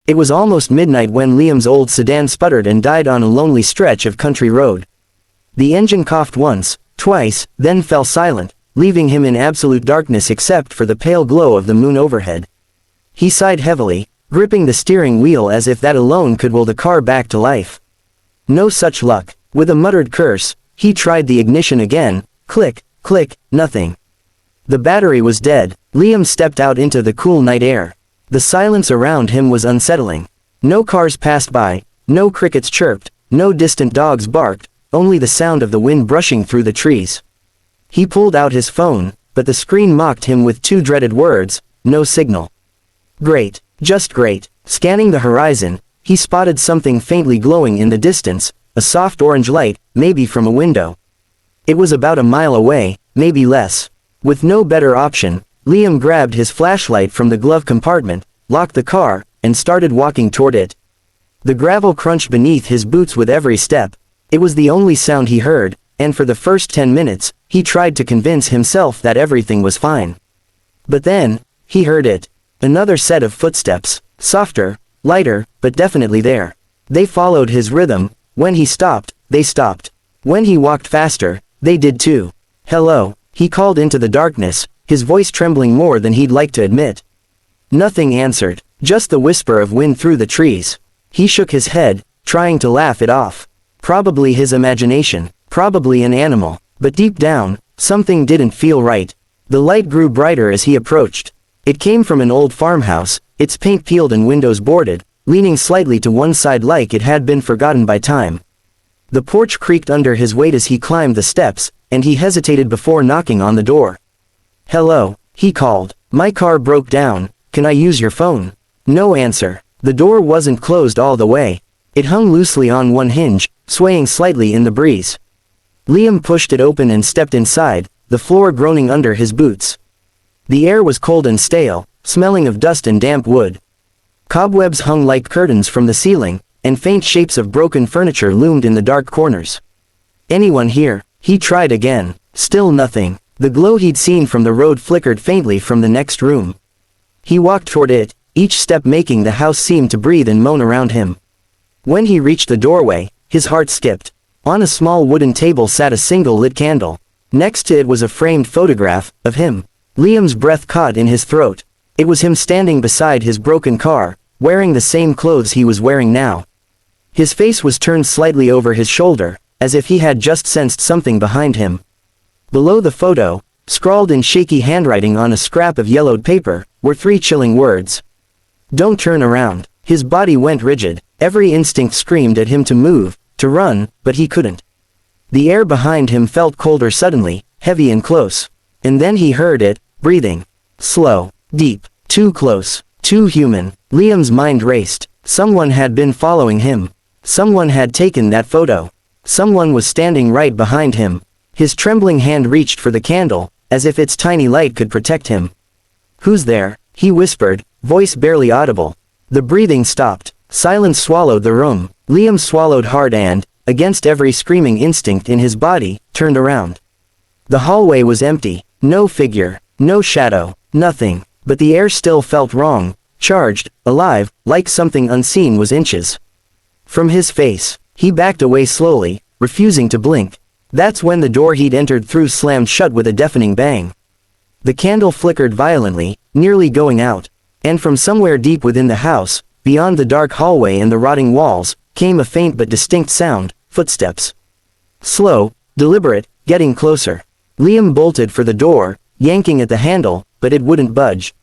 It was almost midnight when Liam's old sedan sputtered and died on a lonely stretch of country road. The engine coughed once, twice, then fell silent, leaving him in absolute darkness except for the pale glow of the moon overhead. He sighed heavily, gripping the steering wheel as if that alone could will the car back to life. No such luck. With a muttered curse, he tried the ignition again. Click, click, nothing. The battery was dead. Liam stepped out into the cool night air. The silence around him was unsettling. No cars passed by, no crickets chirped, no distant dogs barked, only the sound of the wind brushing through the trees. He pulled out his phone, but the screen mocked him with two dreaded words: no signal. Great, just great. Scanning the horizon, he spotted something faintly glowing in the distance, a soft orange light, maybe from a window. It was about a mile away, maybe less. With no better option, Liam grabbed his flashlight from the glove compartment, locked the car, and started walking toward it. The gravel crunched beneath his boots with every step. It was the only sound he heard, and for the first 10 minutes, he tried to convince himself that everything was fine. But then, he heard it. Another set of footsteps, softer, lighter, but definitely there. They followed his rhythm. When he stopped, they stopped. When he walked faster, they did too. Hello, he called into the darkness, his voice trembling more than he'd like to admit. Nothing answered, just the whisper of wind through the trees. He shook his head, trying to laugh it off. Probably his imagination, probably an animal, but deep down, something didn't feel right. The light grew brighter as he approached. It came from an old farmhouse, its paint peeled and windows boarded, leaning slightly to one side like it had been forgotten by time. The porch creaked under his weight as he climbed the steps, and he hesitated before knocking on the door. Hello, he called. My car broke down, can I use your phone? No answer. The door wasn't closed all the way. It hung loosely on one hinge, swaying slightly in the breeze. Liam pushed it open and stepped inside, the floor groaning under his boots. The air was cold and stale, smelling of dust and damp wood. Cobwebs hung like curtains from the ceiling, and faint shapes of broken furniture loomed in the dark corners. Anyone here? He tried again. Still nothing. The glow he'd seen from the road flickered faintly from the next room. He walked toward it, each step making the house seem to breathe and moan around him. When he reached the doorway, his heart skipped. On a small wooden table sat a single lit candle. Next to it was a framed photograph of him. Liam's breath caught in his throat. It was him standing beside his broken car, wearing the same clothes he was wearing now. His face was turned slightly over his shoulder, as if he had just sensed something behind him. Below the photo, scrawled in shaky handwriting on a scrap of yellowed paper, were 3 chilling words. Don't turn around. His body went rigid. Every instinct screamed at him to move, to run, but he couldn't. The air behind him felt colder suddenly, heavy and close. And then he heard it, breathing. Slow, deep, too close, too human. Liam's mind raced. Someone had been following him. Someone had taken that photo. Someone was standing right behind him. His trembling hand reached for the candle, as if its tiny light could protect him. Who's there? He whispered, voice barely audible. The breathing stopped. Silence swallowed the room. Liam swallowed hard and, against every screaming instinct in his body, turned around. The hallway was empty. No figure, no shadow, nothing. But the air still felt wrong, charged, alive, like something unseen was inches from his face. He backed away slowly, refusing to blink. That's when the door he'd entered through slammed shut with a deafening bang. The candle flickered violently, nearly going out. And from somewhere deep within the house, beyond the dark hallway and the rotting walls, came a faint but distinct sound, footsteps. Slow, deliberate, getting closer. Liam bolted for the door, yanking at the handle, but it wouldn't budge.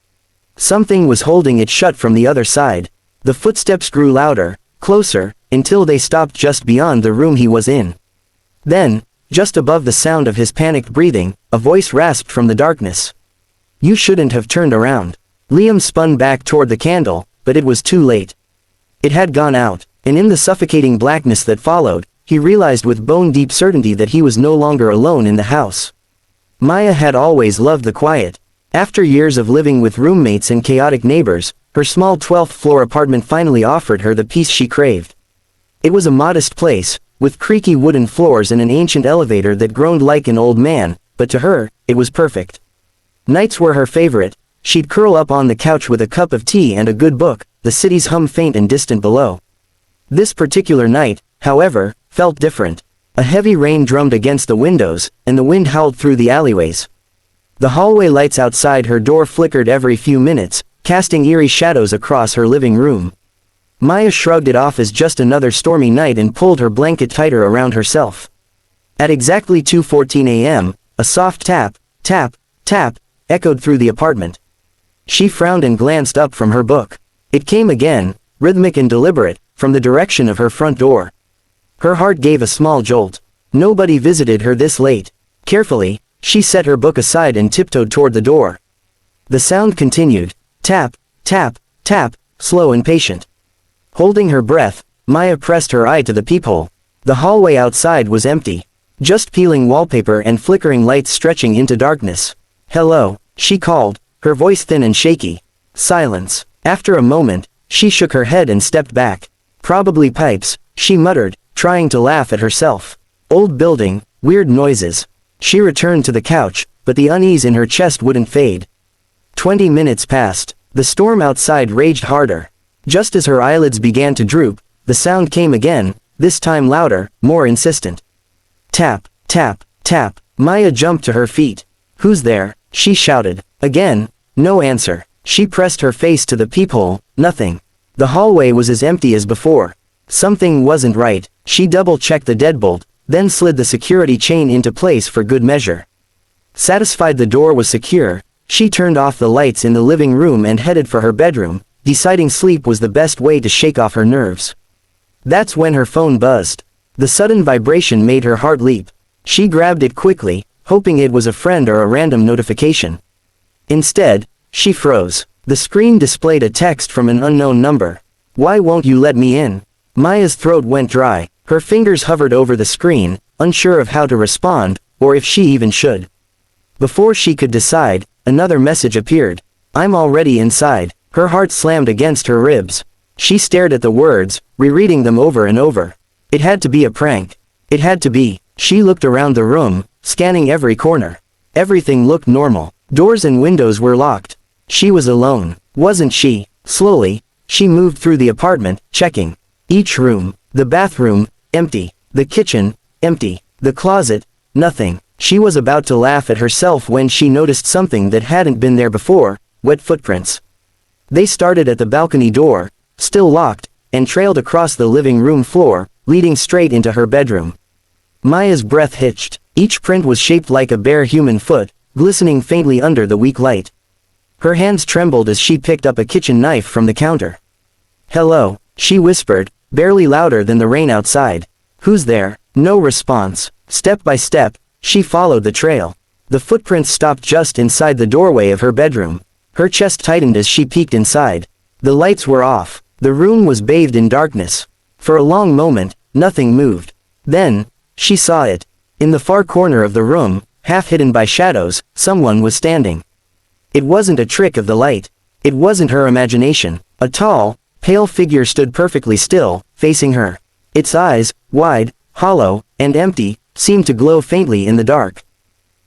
Something was holding it shut from the other side. The footsteps grew louder, closer, until they stopped just beyond the room he was in. Then, just above the sound of his panicked breathing, a voice rasped from the darkness. You shouldn't have turned around. Liam spun back toward the candle, but it was too late. It had gone out, and in the suffocating blackness that followed, he realized with bone-deep certainty that he was no longer alone in the house. Maya had always loved the quiet. After years of living with roommates and chaotic neighbors, her small 12th-floor apartment finally offered her the peace she craved. It was a modest place, with creaky wooden floors and an ancient elevator that groaned like an old man, but to her, it was perfect. Nights were her favorite. She'd curl up on the couch with a cup of tea and a good book, the city's hum faint and distant below. This particular night, however, felt different. A heavy rain drummed against the windows, and the wind howled through the alleyways. The hallway lights outside her door flickered every few minutes, casting eerie shadows across her living room. Maya shrugged it off as just another stormy night and pulled her blanket tighter around herself. At exactly 2:14 a.m., a soft tap, tap, tap, echoed through the apartment. She frowned and glanced up from her book. It came again, rhythmic and deliberate, from the direction of her front door. Her heart gave a small jolt. Nobody visited her this late. Carefully, she set her book aside and tiptoed toward the door. The sound continued. Tap, tap, tap, slow and patient. Holding her breath, Maya pressed her eye to the peephole. The hallway outside was empty. Just peeling wallpaper and flickering lights stretching into darkness. "Hello," she called, her voice thin and shaky. Silence. After a moment, she shook her head and stepped back. "Probably pipes," she muttered, trying to laugh at herself. Old building, weird noises. She returned to the couch, but the unease in her chest wouldn't fade. 20 minutes passed. The storm outside raged harder. Just as her eyelids began to droop, the sound came again, this time louder, more insistent. Tap, tap, tap. Maya jumped to her feet. "Who's there?" she shouted. Again, no answer. She pressed her face to the peephole, nothing. The hallway was as empty as before. Something wasn't right. She double-checked the deadbolt, then slid the security chain into place for good measure. Satisfied the door was secure, she turned off the lights in the living room and headed for her bedroom, deciding sleep was the best way to shake off her nerves. That's when her phone buzzed. The sudden vibration made her heart leap. She grabbed it quickly, hoping it was a friend or a random notification. Instead, she froze. The screen displayed a text from an unknown number. "Why won't you let me in?" Maya's throat went dry. Her fingers hovered over the screen, unsure of how to respond, or if she even should. Before she could decide, another message appeared. "I'm already inside." Her heart slammed against her ribs. She stared at the words, rereading them over and over. It had to be a prank. It had to be. She looked around the room, scanning every corner. Everything looked normal. Doors and windows were locked. She was alone, wasn't she? Slowly, she moved through the apartment, checking. Each room. The bathroom, empty. The kitchen, empty. The closet, nothing. She was about to laugh at herself when she noticed something that hadn't been there before, wet footprints. They started at the balcony door, still locked, and trailed across the living room floor, leading straight into her bedroom. Maya's breath hitched. Each print was shaped like a bare human foot, glistening faintly under the weak light. Her hands trembled as she picked up a kitchen knife from the counter. "Hello," she whispered, barely louder than the rain outside. "Who's there?" No response. Step by step, she followed the trail. The footprints stopped just inside the doorway of her bedroom. Her chest tightened as she peeked inside. The lights were off. The room was bathed in darkness. For a long moment, nothing moved. Then, she saw it. In the far corner of the room, half hidden by shadows, someone was standing. It wasn't a trick of the light. It wasn't her imagination. A tall, pale figure stood perfectly still, facing her. Its eyes, wide, hollow, and empty, seemed to glow faintly in the dark.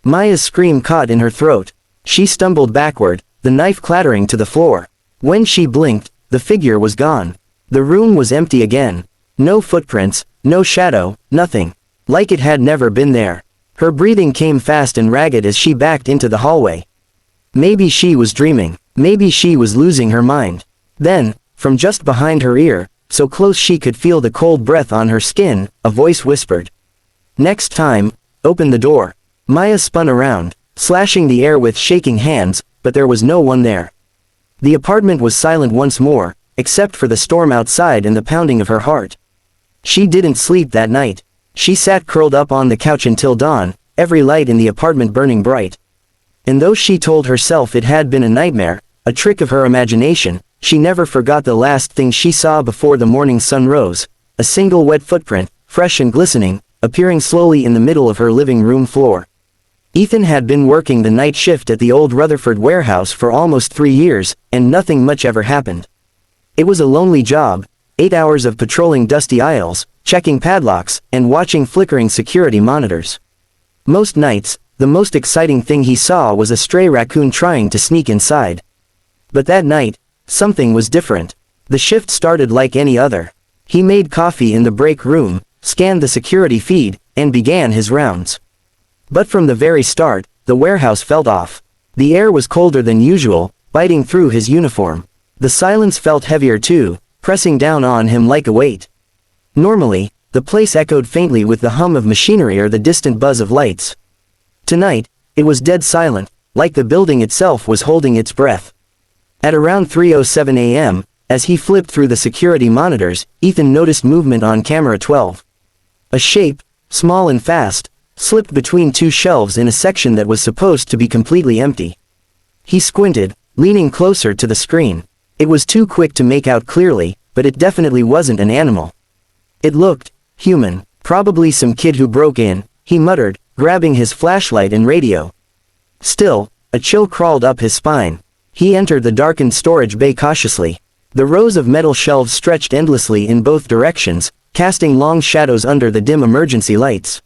Maya's scream caught in her throat. She stumbled backward, the knife clattering to the floor. When she blinked, the figure was gone. The room was empty again. No footprints, no shadow, nothing. Like it had never been there. Her breathing came fast and ragged as she backed into the hallway. Maybe she was dreaming. Maybe she was losing her mind. Then, from just behind her ear, so close she could feel the cold breath on her skin, a voice whispered. "Next time, open the door." Maya spun around, slashing the air with shaking hands, but there was no one there. The apartment was silent once more, except for the storm outside and the pounding of her heart. She didn't sleep that night. She sat curled up on the couch until dawn, every light in the apartment burning bright. And though she told herself it had been a nightmare, a trick of her imagination, she never forgot the last thing she saw before the morning sun rose, a single wet footprint, fresh and glistening, appearing slowly in the middle of her living room floor. Ethan had been working the night shift at the old Rutherford warehouse for almost 3 years, and nothing much ever happened. It was a lonely job, 8 hours of patrolling dusty aisles, checking padlocks, and watching flickering security monitors. Most nights, the most exciting thing he saw was a stray raccoon trying to sneak inside. But that night, something was different. The shift started like any other. He made coffee in the break room, scanned the security feed, and began his rounds. But from the very start, the warehouse felt off. The air was colder than usual, biting through his uniform. The silence felt heavier too, pressing down on him like a weight. Normally, the place echoed faintly with the hum of machinery or the distant buzz of lights. Tonight, it was dead silent, like the building itself was holding its breath. At around 3:07 a.m., as he flipped through the security monitors, Ethan noticed movement on camera 12. A shape, small and fast, slipped between two shelves in a section that was supposed to be completely empty. He squinted, leaning closer to the screen. It was too quick to make out clearly, but it definitely wasn't an animal. It looked human, probably some kid who broke in, he muttered, grabbing his flashlight and radio. Still, a chill crawled up his spine. He entered the darkened storage bay cautiously. The rows of metal shelves stretched endlessly in both directions, casting long shadows under the dim emergency lights.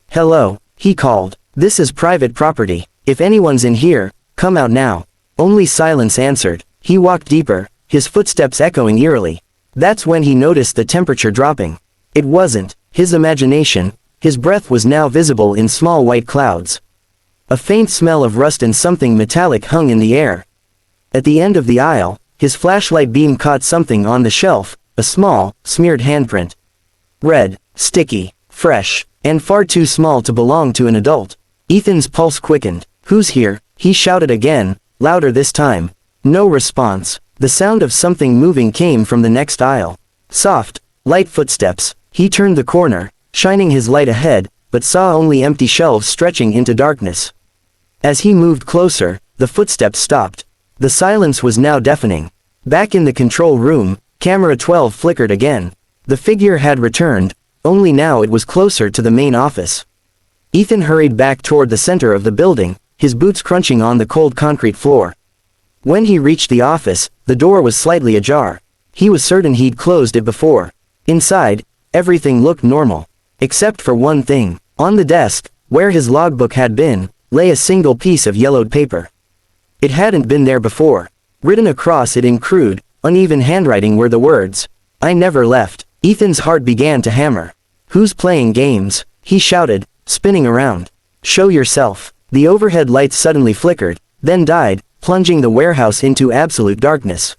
"Hello," he called. "This is private property. If anyone's in here, come out now." Only silence answered. He walked deeper, his footsteps echoing eerily. That's when he noticed the temperature dropping. It wasn't his imagination. His breath was now visible in small white clouds. A faint smell of rust and something metallic hung in the air. At the end of the aisle, his flashlight beam caught something on the shelf, a small, smeared handprint. Red, sticky, fresh, and far too small to belong to an adult. Ethan's pulse quickened. "Who's here?" he shouted again, louder this time. No response. The sound of something moving came from the next aisle. Soft, light footsteps. He turned the corner, shining his light ahead, but saw only empty shelves stretching into darkness. As he moved closer, the footsteps stopped. The silence was now deafening. Back in the control room, camera 12 flickered again. The figure had returned, only now it was closer to the main office. Ethan hurried back toward the center of the building, his boots crunching on the cold concrete floor. When he reached the office, the door was slightly ajar. He was certain he'd closed it before. Inside, everything looked normal. Except for one thing. On the desk, where his logbook had been, lay a single piece of yellowed paper. It hadn't been there before. Written across it in crude, uneven handwriting were the words, "I never left." Ethan's heart began to hammer. "Who's playing games?" he shouted, spinning around. "Show yourself." The overhead lights suddenly flickered, then died, plunging the warehouse into absolute darkness.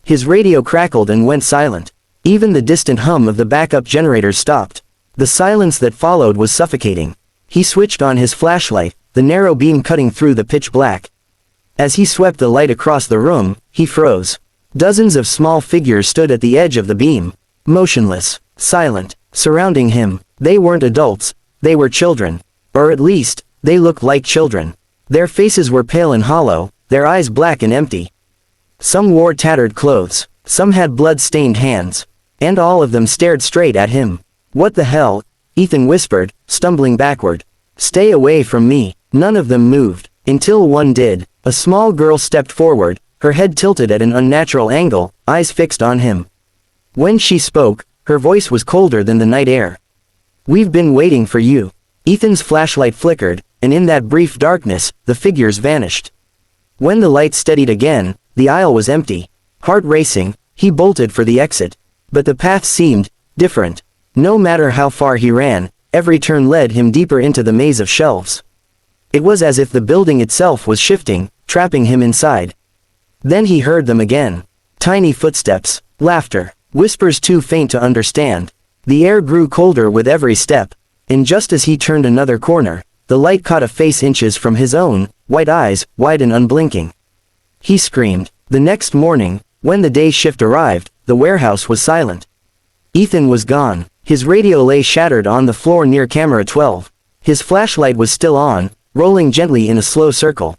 His radio crackled and went silent. Even the distant hum of the backup generators stopped. The silence that followed was suffocating. He switched on his flashlight, the narrow beam cutting through the pitch black. As he swept the light across the room, he froze. Dozens of small figures stood at the edge of the beam. Motionless, silent, surrounding him. They weren't adults, they were children. Or at least, they looked like children. Their faces were pale and hollow, their eyes black and empty. Some wore tattered clothes, some had blood-stained hands. And all of them stared straight at him. "What the hell?" Ethan whispered, stumbling backward. "Stay away from me." None of them moved, until one did. A small girl stepped forward, her head tilted at an unnatural angle, eyes fixed on him. When she spoke, her voice was colder than the night air. "We've been waiting for you." Ethan's flashlight flickered, and in that brief darkness, the figures vanished. When the light steadied again, the aisle was empty. Heart racing, he bolted for the exit. But the path seemed different. No matter how far he ran, every turn led him deeper into the maze of shelves. It was as if the building itself was shifting, trapping him inside. Then he heard them again. Tiny footsteps, laughter, whispers too faint to understand. The air grew colder with every step, and just as he turned another corner, the light caught a face inches from his own, white eyes, wide and unblinking. He screamed. The next morning, when the day shift arrived, the warehouse was silent. Ethan was gone. His radio lay shattered on the floor near camera 12. His flashlight was still on, rolling gently in a slow circle.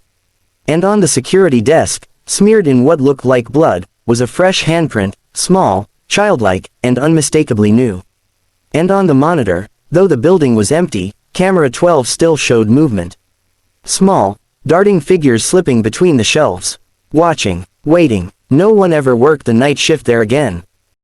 And on the security desk, smeared in what looked like blood, was a fresh handprint, small, childlike, and unmistakably new. And on the monitor, though the building was empty, camera 12 still showed movement. Small, darting figures slipping between the shelves. Watching, waiting. No one ever worked the night shift there again.